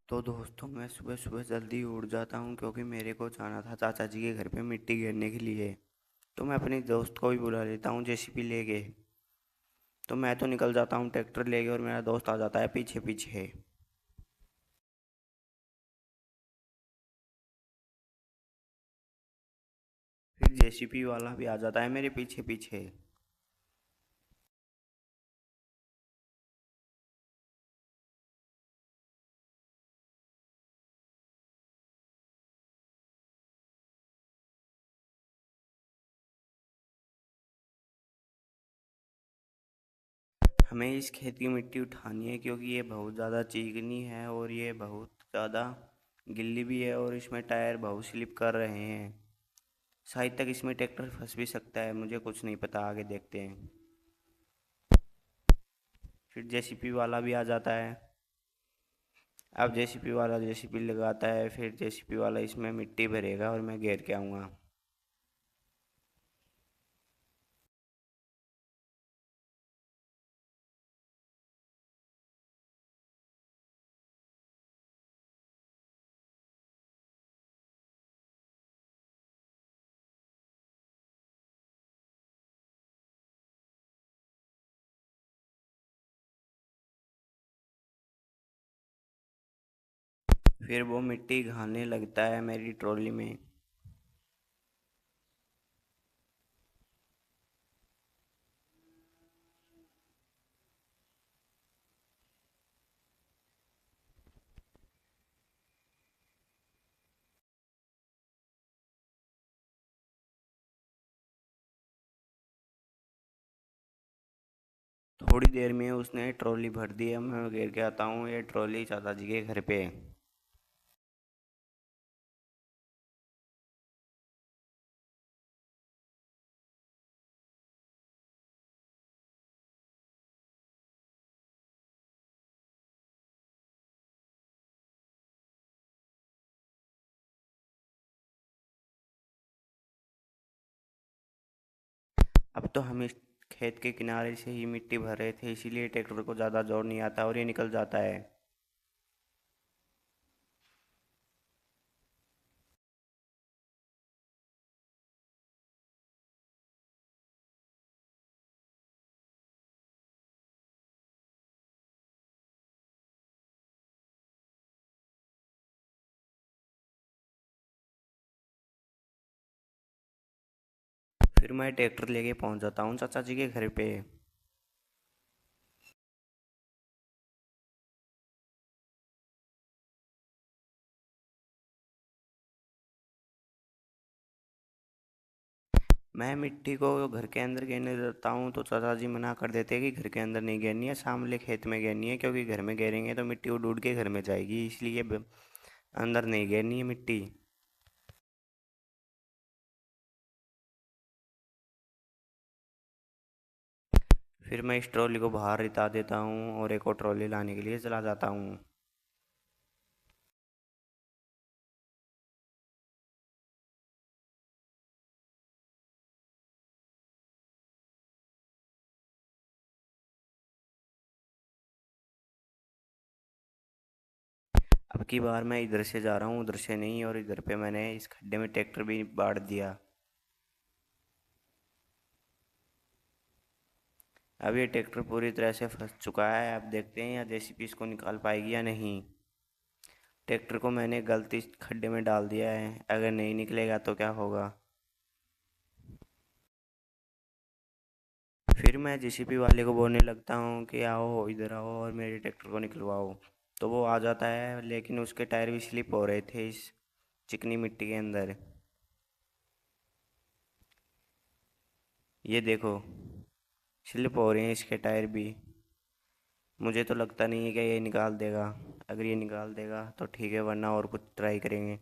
तो दोस्तों मैं सुबह सुबह जल्दी उठ जाता हूँ क्योंकि मेरे को जाना था चाचा जी के घर पे मिट्टी घेरने के लिए। तो मैं अपने दोस्त को भी बुला लेता हूँ जेसीबी लेके। तो मैं तो निकल जाता हूँ ट्रैक्टर लेके और मेरा दोस्त आ जाता है पीछे पीछे। फिर जेसीबी वाला भी आ जाता है मेरे पीछे पीछे। हमें इस खेत की मिट्टी उठानी है क्योंकि ये बहुत ज़्यादा चिकनी है और ये बहुत ज़्यादा गिल्ली भी है और इसमें टायर बहुत स्लिप कर रहे हैं। शायद तक इसमें ट्रैक्टर फंस भी सकता है, मुझे कुछ नहीं पता, आगे देखते हैं। फिर जेसीबी वाला भी आ जाता है। अब जेसीबी वाला जेसीबी लगाता है, फिर जेसीबी वाला इसमें मिट्टी भरेगा और मैं घेर के आऊँगा। फिर वो मिट्टी घालने लगता है मेरी ट्रॉली में। थोड़ी देर में उसने ट्रॉली भर दी है, मैं घेर के आता हूँ ये ट्रॉली चाचा जी के घर पे। अब तो हम इस खेत के किनारे से ही मिट्टी भर रहे थे, इसीलिए ट्रैक्टर को ज़्यादा जोर नहीं आता और ये निकल जाता है। फिर मैं ट्रैक्टर लेके पहुंच जाता हूँ चाचा जी के घर पे। मैं मिट्टी को घर के अंदर घेरने देता हूँ तो चाचा जी मना कर देते हैं कि घर के अंदर नहीं घेरनी है, सामने खेत में घेरनी है, क्योंकि घर में घेरेंगे तो मिट्टी उड़ उड़ के घर में जाएगी, इसलिए अंदर नहीं घेरनी है मिट्टी। फिर मैं इस ट्रॉली को बाहर रिता देता हूँ और एक और ट्रॉली लाने के लिए चला जाता हूँ। अब की बार मैं इधर से जा रहा हूँ, उधर से नहीं, और इधर पे मैंने इस खड्डे में ट्रैक्टर भी बांट दिया। अब ये ट्रैक्टर पूरी तरह से फंस चुका है, अब देखते हैं या जेसीबी इसको निकाल पाएगी या नहीं। ट्रैक्टर को मैंने गलती खड्डे में डाल दिया है, अगर नहीं निकलेगा तो क्या होगा। फिर मैं जेसीबी वाले को बोलने लगता हूँ कि आओ इधर आओ और मेरे ट्रैक्टर को निकलवाओ। तो वो आ जाता है, लेकिन उसके टायर भी स्लिप हो रहे थे इस चिकनी मिट्टी के अंदर। ये देखो, स्लिप हो रहे हैं इसके टायर भी। मुझे तो लगता नहीं है कि ये निकाल देगा। अगर ये निकाल देगा तो ठीक है, वरना और कुछ ट्राई करेंगे।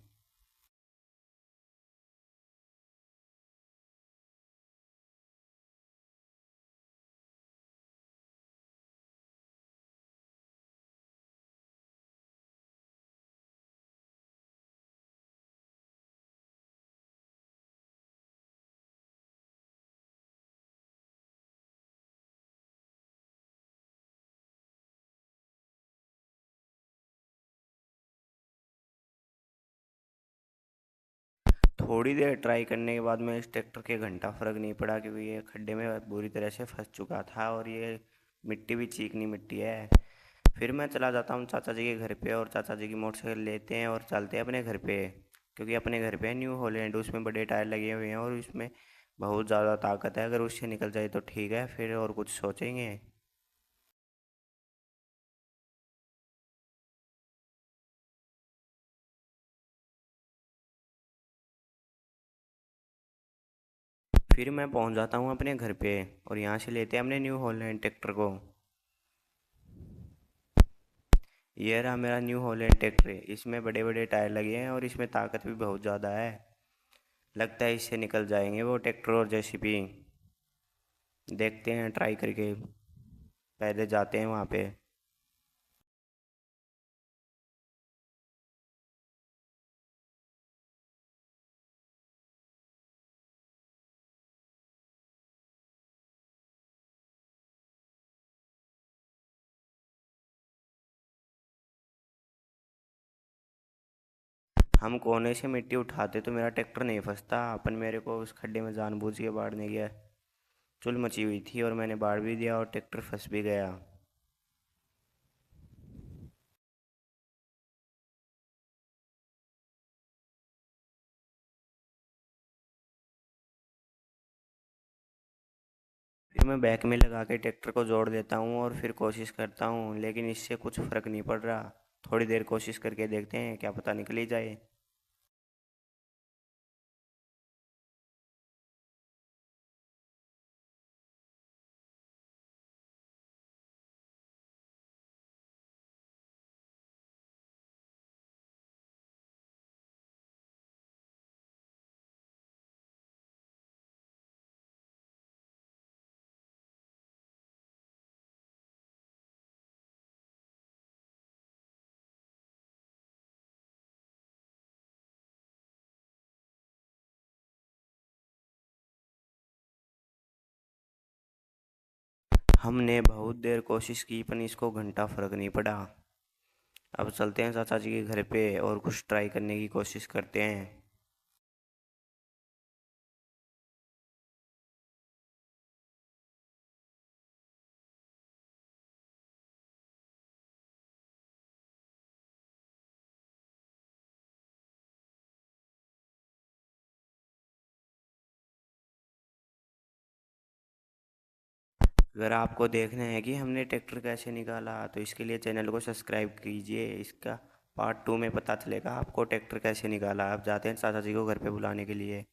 थोड़ी देर ट्राई करने के बाद में इस ट्रैक्टर के घंटा फ़र्क नहीं पड़ा, क्योंकि ये खड्डे में बुरी तरह से फंस चुका था और ये मिट्टी भी चिकनी मिट्टी है। फिर मैं चला जाता हूँ चाचा जी के घर पे, और चाचा जी की मोटरसाइकिल लेते हैं और चलते हैं अपने घर पे, क्योंकि अपने घर पे है न्यू हॉलैंड, उसमें बड़े टायर लगे हुए हैं और उसमें बहुत ज़्यादा ताकत है। अगर उससे निकल जाए तो ठीक है, फिर और कुछ सोचेंगे। फिर मैं पहुंच जाता हूँ अपने घर पे, और यहाँ से लेते हैं अपने न्यू हॉलैंड ट्रैक्टर को। ये रहा मेरा न्यू हॉलैंड ट्रैक्टर, इसमें बड़े बड़े टायर लगे हैं और इसमें ताकत भी बहुत ज़्यादा है। लगता है इससे निकल जाएंगे वो ट्रैक्टर और जेसीबी। देखते हैं ट्राई करके, पहले जाते हैं वहाँ पे। हम कोने से मिट्टी उठाते तो मेरा ट्रैक्टर नहीं फंसता, अपन मेरे को उस खड्डे में जानबूझ के बाड़ने गया। चुल मची हुई थी और मैंने बाड़ भी दिया और ट्रैक्टर फंस भी गया। फिर मैं बैक में लगा के ट्रैक्टर को जोड़ देता हूँ और फिर कोशिश करता हूँ, लेकिन इससे कुछ फ़र्क नहीं पड़ रहा। थोड़ी देर कोशिश करके देखते हैं, क्या पता निकल ही जाए। हमने बहुत देर कोशिश की, पर इसको घंटा फ़र्क नहीं पड़ा। अब चलते हैं चाचा जी के घर पे और कुछ ट्राई करने की कोशिश करते हैं। अगर आपको देखना है कि हमने ट्रैक्टर कैसे निकाला, तो इसके लिए चैनल को सब्सक्राइब कीजिए। इसका पार्ट 2 में पता चलेगा आपको ट्रैक्टर कैसे निकाला। आप जाते हैं चाचा जी को घर पे बुलाने के लिए।